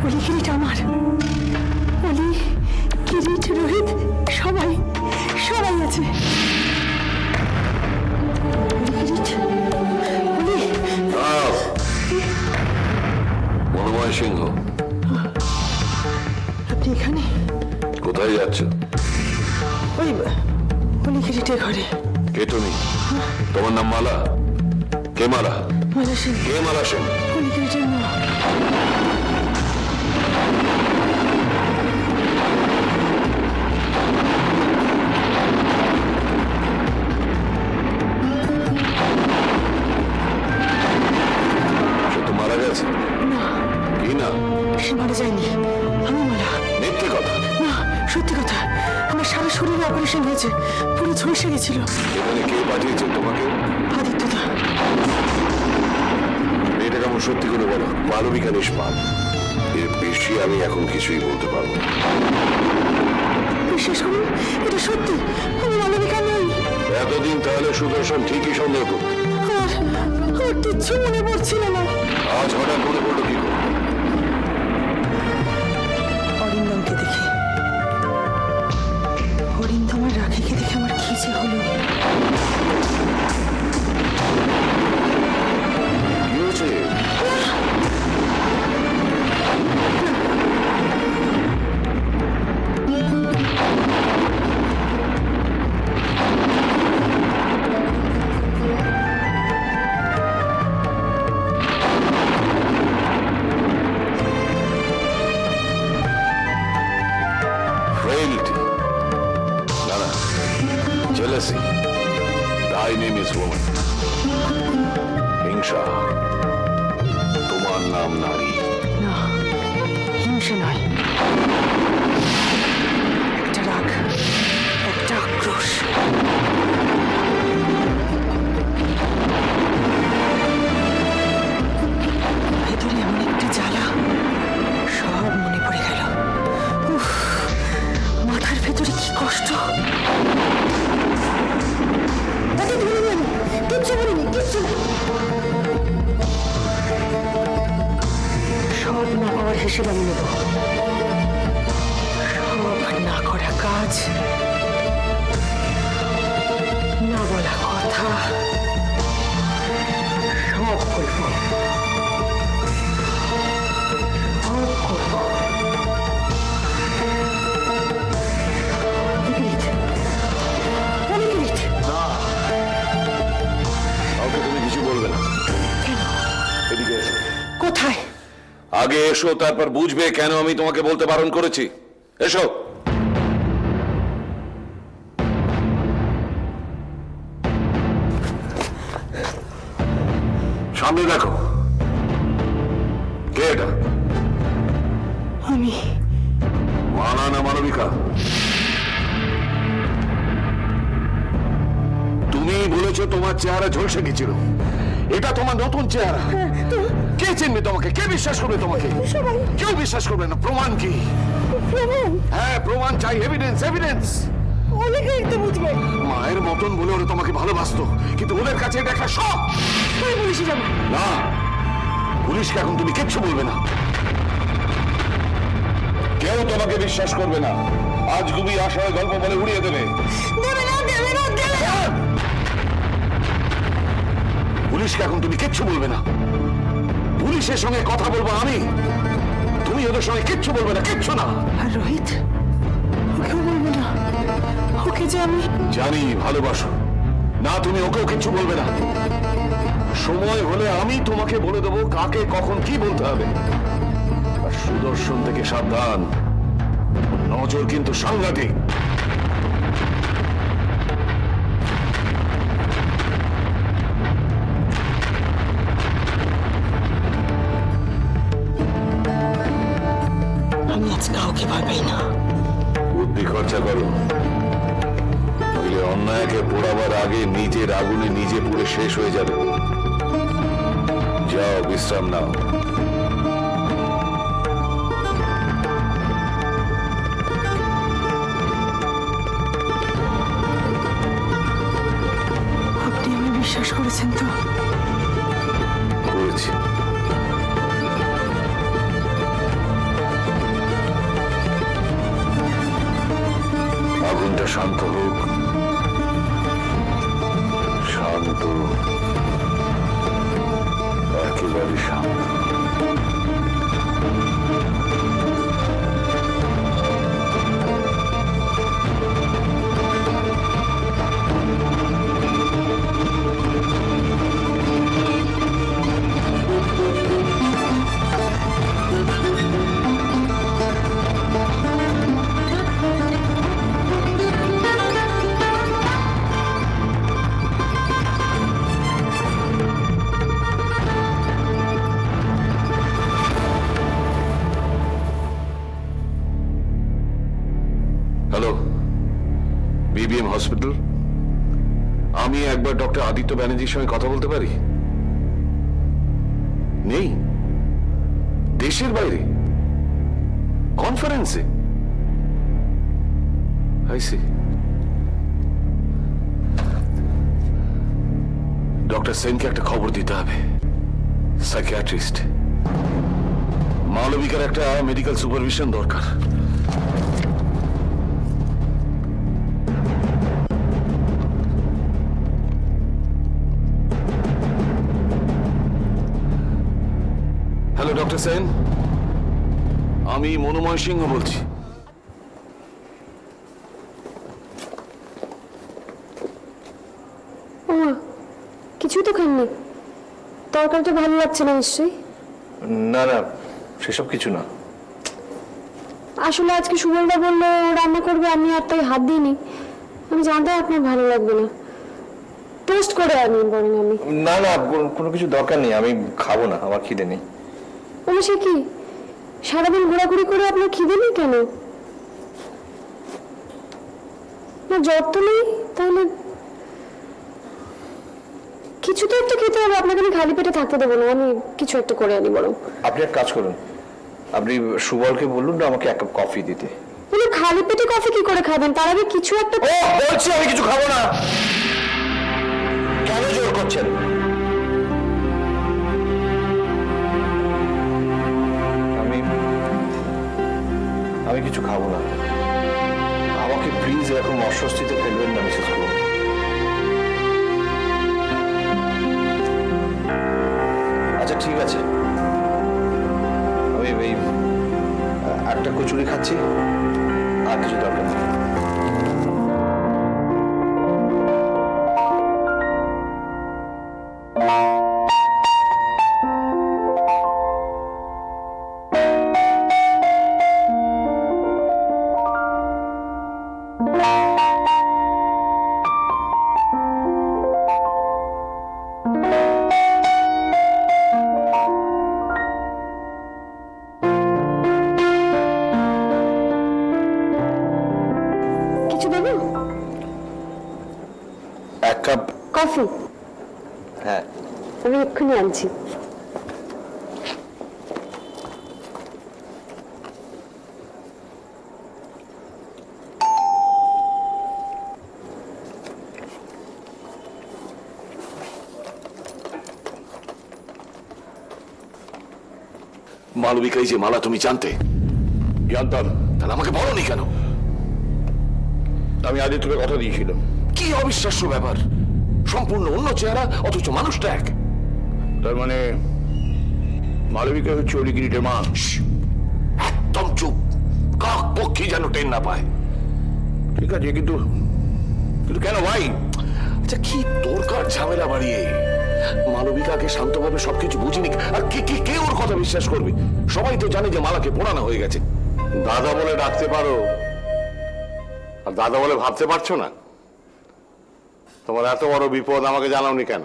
অলি কিরিট আমার, অলি কিরিট রোহিত সবাই সবাই আছে। মনোময় সিংহ, আপনি এখানে? কোথায় যাচ্ছ? ওই অলি কিরিটের ঘরে। কে তুমি? তোমার নাম মালা? কে মালা? মালা সিং। কে মালা সিং? অলি কিরিটের মা। সে তো মারা গেছে। না, কি না? সে মারা যায়নি, আমি মালা। মিথ্যে কথা। না, সত্যি কথা। আমার সারা শরীরে অপারেশন হয়েছে, পুরো ঝলসে গেছিল। এখানে কে পাঠিয়েছে তোমাকে? আদিত্যদা। এটা কেমন সত্যি করে বলো। মালবিকা নিষ্পাপ, এর বেশি আমি এখন কিছুই বলতে পারবো না। বিশ্বাস করুন, এটা সত্যি, আমি মালবিকা নই। এতদিন তাহলে সুদর্শন ঠিকই সন্দেহ করত। আমার কিচ্ছু মনে পড়ছিল না। আজ হঠাৎ মনে পড়লো কি করে? অরিন্দমকে দেখে, অরিন্দম আর রাখিকে দেখে আমার কি যে হলো। কি হয়েছে? Frailty. No, no. Jealousy. Thy name is woman. হিংসা। তোমার নাম নারী। না, হিংসে নয়, একটা রাগ, একটা আক্রোশ। ভেতরে এমন একটা জ্বালা, সব মনে পড়ে গেল। উফ, মাথার ভেতরে কি কষ্ট। কিচ্ছু বলিনি, কিচ্ছু। সব না পাওয়ার হিসেব আমি নেব। সব না করা কাজ, না বলা কথা, সব করব, সব করব। না, কাউকে তুমি কিছু বলবে না। কেন? এদিকে এসো। কোথায়? আগে এসো, তারপর বুঝবে কেন আমি তোমাকে বলতে বারণ করেছি। এসো। সামনে দেখো। কে এটা? আমি। মালা না মালবিকা? তুমি বলেছো তোমার চেহারা ঝলসে গেছিল। এটা তোমার নতুন চেহারা। কে চিনবে তোমাকে? কে বিশ্বাস করবে তোমাকে? কেউ বিশ্বাস করবে না। প্রমাণ কি? হ্যাঁ, প্রমাণ চাই। Evidence, evidence. অনেকেই তো বুঝবে। মায়ের মতন বলে ওরা তোমাকে ভালোবাসতো, কিন্তু ওদের কাছে এটা একটা শখ। আমি পুলিশে যাবো। না, পুলিশকে এখন তুমি কিচ্ছু বলবে না। কেউ তোমাকে বিশ্বাস করবে না। আজ গুবি আশায় গল্প বলে উড়িয়ে দেবে। দেবে না, দেবে না, দেবে না। পুলিশকে এখন তুমি কিচ্ছু বলবে না। পুলিশের সঙ্গে কথা বলবো আমি, তুমি ওদের সঙ্গে কিচ্ছু বলবে না, কিচ্ছু না। আর রোহিত, ওকেও বলবো না। ওকে যে আমি জানি ভালোবাসো। না, তুমি ওকেও কিচ্ছু বলবে না। সময় হলে আমি তোমাকে বলে দেবো কাকে কখন কি বলতে হবে। আর সুদর্শন থেকে সাবধান, নজর কিন্তু সাংঘাতিক। আমি আজ কাউকে ভয় পাই না। বুদ্ধি খরচা করো, নইলে অন্যায়কে পোড়াবার আগে নিজের আগুনে নিজে পুড়ে শেষ হয়ে যাবে। যাও, বিশ্রাম নাও। আপনি আমি বিশ্বাস করেছেন তো? করেছি। পরিস্থিতিটা শান্ত হোক। শান্ত, একেবারে শান্ত। Hello, BBM hospital. আমি একবার ডক্টর আদিত্য ব্যানার্জির সঙ্গে কথা বলতে পারি? নেই, দেশের বাইরে কনফারেন্সে। আইসি। ডক্টর সেনকে একটা খবর দিতে হবে। সাইকিয়াট্রিস্ট। মালবিকার একটা মেডিকেল সুপারভিশন দরকার। হ্যালো ডক্টর সেন, আমি মনোময় সিংহ বলছি। কিছুই তো খাননি, তরকারিটা ভালো লাগছে না নিশ্চয়ই। না না, সেসব কিছু না। আসলে আজকে সুবলদা বললো রান্না করবে, আমি আর তাই হাত দিইনি। আমি জানতাম আপনার ভালো লাগবে না, টোস্ট করে আনি বরং আমি। না না, কোনো কিছু দরকার নেই, আমি খাবো না, আমার খিদে নেই। সে কি সারাদিন ঘোরাঘুরি করে আপনার খিদে নেই কেন? না জ্বর তো নেই, তাহলে কিছু তো একটা খেতে হবে। আপনাকে আমি খালি পেটে থাকতে দেবো না, আমি কিছু একটা করে আনি বরং। আপনি এক কাজ করুন, আপনি সুবলকে বলুন না আমাকে এক কাপ কফি দিতে। উনি খালি পেটে কফি কি করে খাবেন? তার আগে কিছু একটা। ও বলছি আমি কিছু খাবো না। কেন জোর করছেন? আমি কিছু খাবো না। আমাকে প্লিজ এরকম অস্বস্তিতে ফেলবেন না মিসেস ক্রো। আচ্ছা ঠিক আছে, আমি এই একটা কচুরি খাচ্ছি, আর কিছু দরকার নেই। এক কাপ কফি? হ্যাঁ। আমি এক্ষুনি আনছি। মালবিকা এই যে মালা তুমি জানতে? জানতাম। তাহলে আমাকে বলোনি কেন? আমি আদিত্যকে কথা দিয়েছিলাম। কি অবিশ্বাস্য ব্যাপার! সম্পূর্ণ অন্য চেহারা, অথচ মানুষটা এক। তার মানে মালবিকা হচ্ছে ওই গিরিটের মা? একদম চুপ, কাক পক্ষী যেন টেন না পায়। ঠিক আছে, কিন্তু কিন্তু কেন ভাই? আচ্ছা কি দরকার ঝামেলা বাড়িয়ে? মালবিকাকে শান্তভাবে সবকিছু বুঝিনি, আর কে ওর কথা বিশ্বাস করবে? সবাই তো জানে যে মালাকে পোড়ানো হয়ে গেছে। দাদা বলে ডাকতে পারো, আর দাদা বলে ভাবতে পারছো না? তোমার এত বড় বিপদ আমাকে জানাওনি কেন?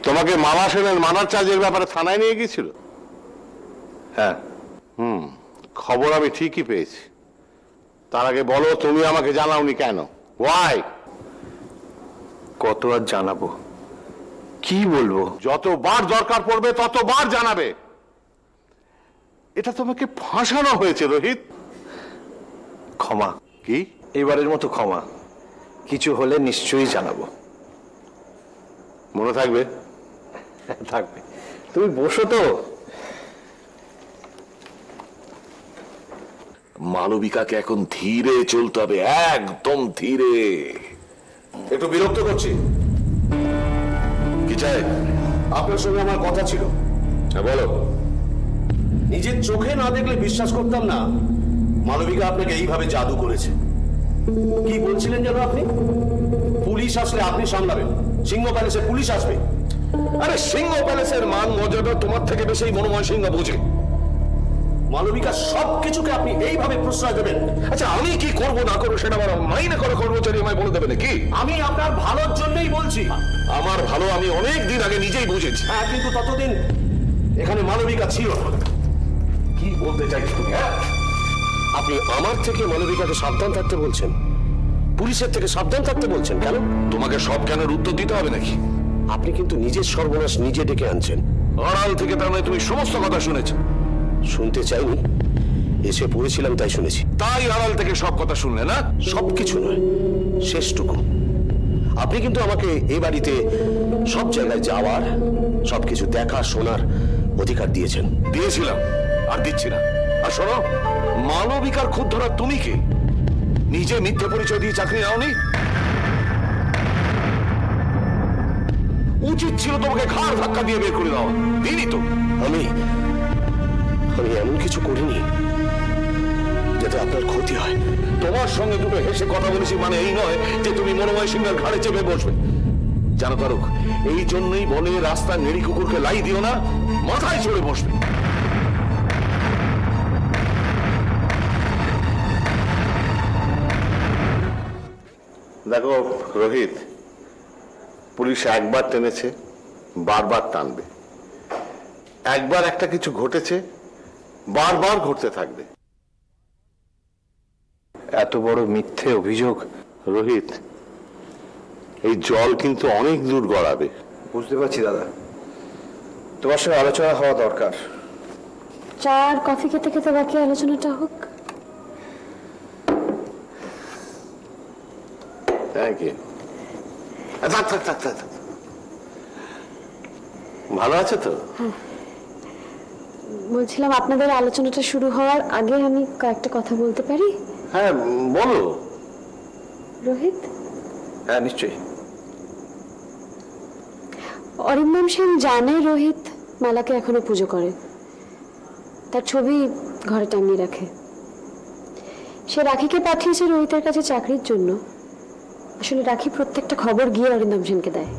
তোমাকে মালা সেনের মানার চার্জের ব্যাপারে থানায় নিয়ে গিয়েছিল? হ্যাঁ। খবর আমি ঠিকই পেয়েছি। তার আগে বলো তুমি আমাকে জানাওনি কেন? ওয়াই? কত আর জানাবো, কি বলবো? যতবার দরকার পড়বে ততবার জানাবে। এটা তোমাকে ফাঁসানো হয়েছে রোহিত। ক্ষমা। কি? এবারের মতো ক্ষমা। কিছু হলে নিশ্চয়ই জানাবো। মনে থাকবে? থাকবে। তুমি বসো তো। মালবিকাকে এখন ধীরে চলতে হবে, একদম ধীরে। একটু বিরক্ত করছি। কি চাই? আপনার সঙ্গে আমার কথা ছিল। হ্যাঁ, বলো। নিজের চোখে না দেখলে বিশ্বাস করতাম না মালবিকা আপনাকে এইভাবে জাদু করেছে। কি বলছিলেন যেন আপনি? পুলিশ আসলে আপনি সামলাবেন, সিংহ প্যালেসে পুলিশ আসবে। আরে সিংহ প্যালেসের মান মর্যাদা তোমার থেকে বেশি মনোময় সিংহ বুঝে। মালবিকা সবকিছুকে আপনি এইভাবে প্রশ্রয় দেবেন? আচ্ছা, আমি কি করব না করবো সেটা আমার মাইনে করে কর্মচারী আমায় বলে দেবে নাকি? আমি আপনার ভালোর জন্যই বলছি। আমার ভালো আমি অনেক দিন আগে নিজেই বুঝেছি। হ্যাঁ, কিন্তু ততদিন এখানে মালবিকা ছিল না। কি বলতে চাইছো তুমি? হ্যাঁ, আপনি আমার থেকে মালবিকাকে সাবধান থাকতে বলছেন, পুলিশের থেকে সাবধান থাকতে বলছেন কেন? তোমাকে সব কেন উত্তর দিতে হবে নাকি? আপনি কিন্তু নিজের সর্বনাশ নিজে ডেকে আনছেন। আড়াল থেকে তার মানে তুমি সমস্ত কথা শুনেছো? শুনতে চাইনি, এসে পড়েছিলাম তাই শুনেছি। তাই আড়াল থেকে সব কথা শুনলে না? সবকিছু নয়, শেষটুকু। আপনি কিন্তু আমাকে এ বাড়িতে সব জায়গায় যাওয়ার, সবকিছু দেখা শোনার অধিকার দিয়েছেন। দিয়েছিলাম, আর দিচ্ছি না। আর শোনো, মানবিকার খুদ ধরা তুমি কে? নিজে মিথ্যে পরিচয় দিয়ে চাকরি নাওনি? উচিত ছিল তোমাকে ঘাড় ধাক্কা দিয়ে বের করে দেওয়া। দিনই তো। আমি এমন কিছু করিনি যাতে আপনার ক্ষতি হয়। তোমার সঙ্গে দুটো হেসে কথা বলেছি মানে এই নয় যে তুমি মনোময় সিংহের ঘাড়ে চেপে বসবে। জানো তারক, এই জন্যই বলে রাস্তার নেড়ি কুকুরকে লাই দিও না, মাথায় চড়ে বসবে। দেখো রোহিত, পুলিশ একবার টেনেছে, বারবার টানবে। একবার একটা কিছু ঘটেছে, বারবার ঘটতে থাকবে। এত বড় মিথ্যে অভিযোগ। রোহিত, এই জল কিন্তু অনেক দূর গড়াবে। বুঝতে পারছি দাদা, তোমার সঙ্গে আলোচনা হওয়া দরকার। চা আর কফি খেতে খেতে বাকি আলোচনাটা হোক। Thank you. ভালো আছে তো? বলছিলাম আপনাদের আলোচনাটা শুরু হওয়ার আগে আমি কয়েকটা কথা বলতে পারি? হ্যাঁ, বলো। রোহিত, হ্যাঁ নিশ্চয়ই। অরিন্দম সেন জানে রোহিত মালাকে এখনো পুজো করে, তার ছবি ঘরে টাঙিয়ে রাখে। সে রাখিকে পাঠিয়েছে রোহিতের কাছে চাকরির জন্য। আসলে রাখি প্রত্যেকটা খবর গিয়ে অরিন্দম সেনকে দেয়।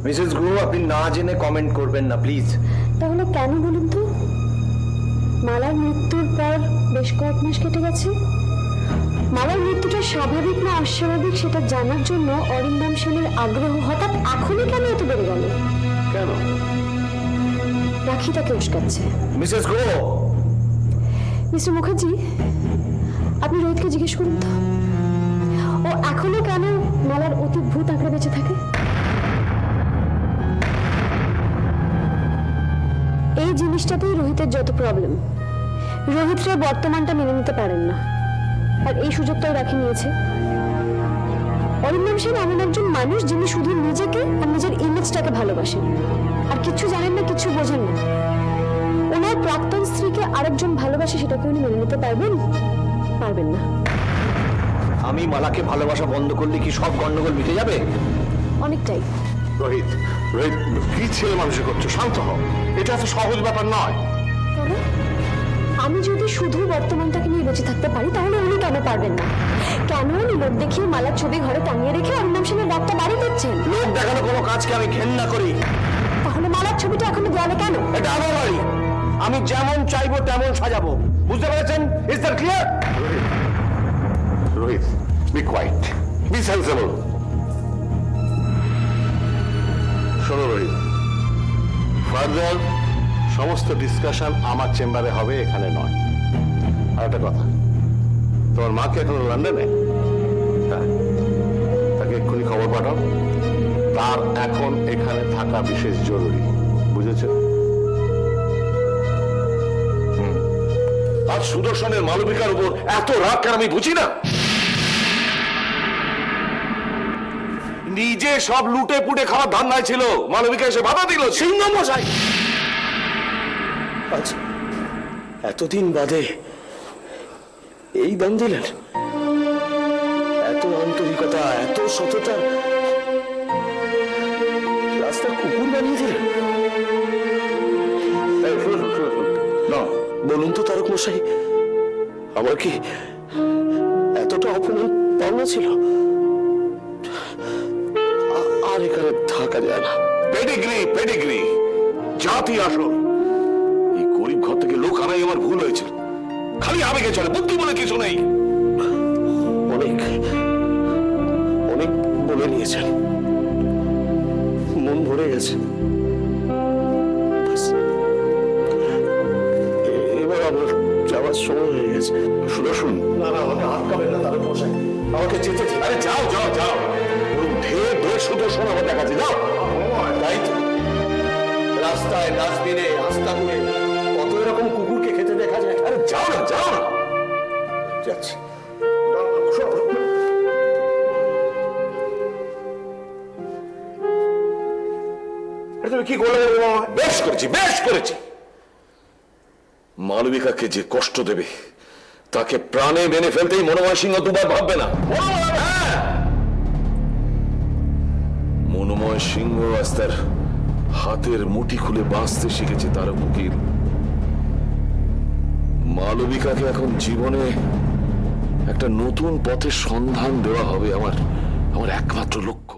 মিসেস গুরু, আপনি না জেনে কমেন্ট করবেন না প্লিজ। তাহলে কেন বলুন তো? মালার মৃত্যুর পর বেশ কয়েক মাস কেটে গেছে। মালার মৃত্যুটা স্বাভাবিক না অস্বাভাবিক সেটা জানার জন্য অরিন্দম সেনের আগ্রহ হঠাৎ এখনই কেন এত বেড়ে গেল? কেন? রাখি তাকে উস্কাচ্ছে। মিসেস গুরু, মিস্টার মুখার্জি, আপনি রোহিতকে জিজ্ঞেস করুন তো, ও এখনো কেন মালার অতি ভূত আঁকড়ে বেঁচে থাকে? এই জিনিসটাতেই রোহিতের যত প্রবলেম। রোহিতরা বর্তমানটা মেনে নিতে পারেন না, আর এই সুযোগটাও রাখি নিয়েছে। অরিন্দম সেন এমন একজন মানুষ যিনি শুধু নিজেকে আর নিজের ইমেজটাকে ভালোবাসেন, আর কিচ্ছু জানেন না, কিচ্ছু বোঝেন না। ওনার প্রাক্তন স্ত্রীকে আরেকজন ভালোবাসে, সেটাকে উনি মেনে নিতে পারবেন? পারবেন না। আমি মালাকে ভালোবাসা বন্ধ করলে কি সব গন্ডগোল মিটে যাবে? অনেকটাই। রোহিত, রোহিত, কি ছেলে মানুষই করছো? শান্ত হও, এটা এত সহজ ব্যাপার নয়। কেন? আমি যদি শুধু বর্তমানটাকে নিয়ে বেঁচে থাকতে পারি তাহলে উনি কেন পারবেন না? কেন উনি লোক দেখিয়ে মালার ছবি ঘরে টাঙিয়ে রেখে অরিন্দম সেনের ডাক্তার বাড়ি দিচ্ছেন? লোক দেখানো কোনো কাজকে আমি ঘেন্না করি। তাহলে মালার ছবিটা এখনো দেওয়ালে কেন? এটা আমার বাড়ি, আমি যেমন চাইবো তেমন সাজাবো। বুঝতে পেরেছেন? Is that clear? Rohit, be quiet, be sensible. শোনো রোহিত, ফার্দার সমস্ত ডিসকাশন আমার চেম্বারে হবে, এখানে নয়। আর একটা কথা, তোমার মাকে এখন লন্ডনে? হ্যাঁ, তাকে এক্ষুনি খবর পাঠাও, তার এখন এখানে থাকা বিশেষ জরুরি। বুঝেছ? আর সুদর্শনের মালবিকার উপর এত রাগ কেন আমি বুঝি না। নিজে সব লুটে পুটে খাওয়ার ধান্দায় ছিল, মালবিকা এসে বাধা দিল। সিংহ মশাই, আচ্ছা এতদিন বাদে এই দাম দিলেন? এত আন্তরিকতা, এত সততা, রাস্তার কুকুর বানিয়ে দিলেন। এই, শুনুন, শুনুন, শুনুন। না, বলুন তো তারক মশাই, আমার কি এতটা অপমান পাওনা ছিল? আর এখানে থাকা যায় না। পেডিগ্রি, পেডিগ্রি, জাতি আসল। এই গরিব ঘর থেকে লোক আনাই আমার ভুল হয়েছিল। খালি আবেগে চলে, বুদ্ধি বলে কিছু নেই। অনেক অনেক বলে নিয়েছেন, মন ভরে গেছে। ব্যাস, এবার আমার যাওয়ার সময় হয়ে গেছে। সুদর্শন, না না, আমাকে আটকাবেন না তারক মশাই, আমাকে যেতে দিন। আরে যাও যাও যাও, ওর ঢের ঢের সুদর্শন আমার দেখা যায়। যাও। তাই তো, রাস্তায়, ডাস্টবিনে, আস্তাকুড়ে কত এরকম কুকুরকে খেতে দেখা যায়। আরে যাও না, যাও না। যাচ্ছি। তুমি কি করলে? বেশ করেছি, বেশ করেছি। মালবিকাকে যে কষ্ট দেবে তাকে প্রাণে মেনে ফেলতেই মনোময় সিংহ দুবার ভাববে না। হ্যাঁ। মনোময় সিংহ আজ তার হাতের মুঠি খুলে বাঁচতে শিখেছে তার মুখের। মালবিকাকে এখন জীবনে একটা নতুন পথের সন্ধান দেওয়া হবে আমার একমাত্র লক্ষ্য।